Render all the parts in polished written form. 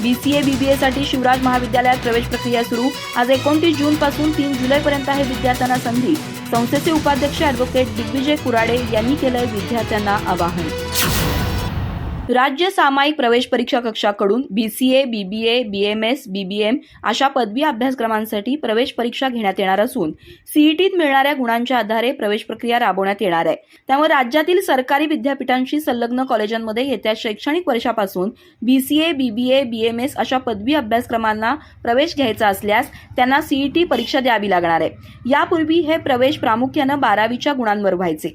BCA BBA साठी शिवराज महाविद्यालयात प्रवेश प्रक्रिया सुरू। आज 29 जून पासून 3 जुलै पर्यंत आहे विद्यार्थ्यांना संधी। संस्थेचे उपाध्यक्ष ॲडव्होकेट दिग्विजय कुराडे यांनी केलंय विद्यार्थ्यांना आवाहन। राज्य सामायिक प्रवेश परीक्षा कक्षाकडून BCA BBA BMS BBM अशा पदवी अभ्यासक्रमांसाठी प्रवेश परीक्षा घेण्यात येणार असून CETत मिळणाऱ्या गुणांच्या आधारे प्रवेश प्रक्रिया राबवण्यात येणार आहे। त्यामुळे राज्यातील सरकारी विद्यापीठांशी संलग्न कॉलेजांमध्ये येत्या शैक्षणिक वर्षापासून BCA BBA BMS अशा पदवी अभ्यासक्रमांना प्रवेश घ्यायचा असल्यास त्यांना CET परीक्षा द्यावी लागणार आहे। यापूर्वी हे प्रवेश प्रामुख्याने 12वीच्या गुणांवर व्हायचे।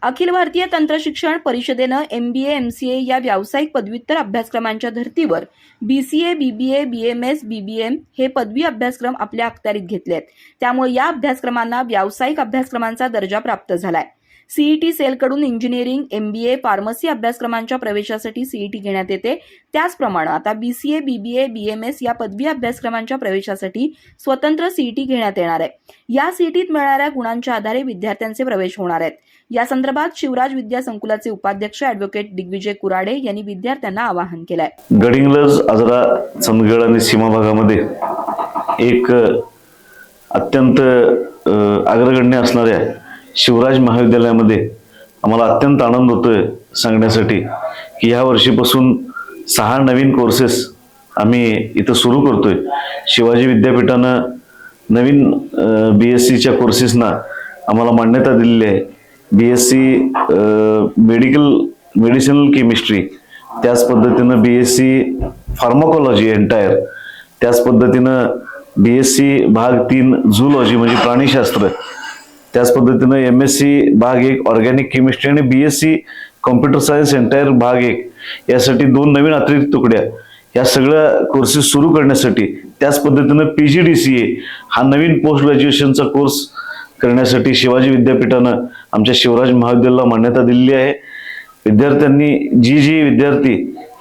अखिल भारतीय तंत्रशिक्षण परिषदेनं MBA MCA या व्यावसायिक पदव्युत्तर अभ्यासक्रमांच्या धर्तीवर BCA BBA BMS BBM हे पदवी अभ्यासक्रम आपल्या अखत्यारीत घेतले आहेत। त्यामुळे या अभ्यासक्रमांना व्यावसायिक अभ्यासक्रमांचा दर्जा प्राप्त झालाय। CET सेलकडून इंजिनिअरिंग MBA फार्मसी अभ्यासक्रमांच्या प्रवेशासाठी CET घेण्यात येते। त्याचप्रमाणे आता BCA BBA BMS या पदवी अभ्यासक्रमांच्या प्रवेशासाठी स्वतंत्र CET घेण्यात येणार आहे। या CETत मिळणाऱ्या गुणांच्या आधारे विद्यार्थ्यांचे प्रवेश होणार आहेत। या संदर्भात शिवराज विद्या संकुलाचे उपाध्यक्ष ॲडव्होकेट दिग्विजय कुराडे यांनी विद्यार्थ्यांना आवाहन केलंय। गडिंग्लज, आजरा, चंदगड आणि सीमा भागामध्ये एक अत्यंत अग्रगण्य असणाऱ्या शिवराज महाविद्यालयामध्ये आम्हाला अत्यंत आनंद होतोय सांगण्यासाठी की या वर्षीपासून 6 नवीन कोर्सेस आम्ही इथं सुरू करतोय। शिवाजी विद्यापीठानं नवीन BScच्या कोर्सेसना आम्हाला मान्यता दिलेली आहे। BSc मेडिसिनल केमिस्ट्री, त्याच पद्धतीनं BSc फार्माकोलॉजी एंटायर, त्याच पद्धतीनं BSc भाग 3 झूलॉजी म्हणजे प्राणीशास्त्र, त्याच पद्धतीनं MSc भाग 1 ऑर्गॅनिक केमिस्ट्री आणि BSc कॉम्प्युटर सायन्स एंटायर भाग 1 यासाठी 2 नवीन अतिरिक्त तुकड्या या सगळ्या कोर्सेस सुरू करण्यासाठी, त्याच पद्धतीनं PGDCA हा नवीन पोस्ट ग्रॅज्युएशनचा कोर्स करण्यासाठी शिवाजी विद्यापीठानं आमच्या शिवराज महाविद्यालयाला मान्यता दिलेली आहे। विद्यार्थ्यांनी जी विद्यार्थी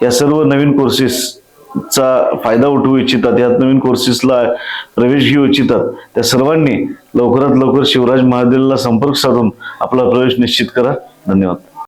या सर्व नवीन कोर्सेसचा फायदा उठवू इच्छितात, या नवीन कोर्सेसला प्रवेश घेऊ इच्छितात, त्या सर्वांनी लवकरात लवकर शिवराज महाविद्यालयाला संपर्क साधून आपला प्रवेश निश्चित करा। धन्यवाद।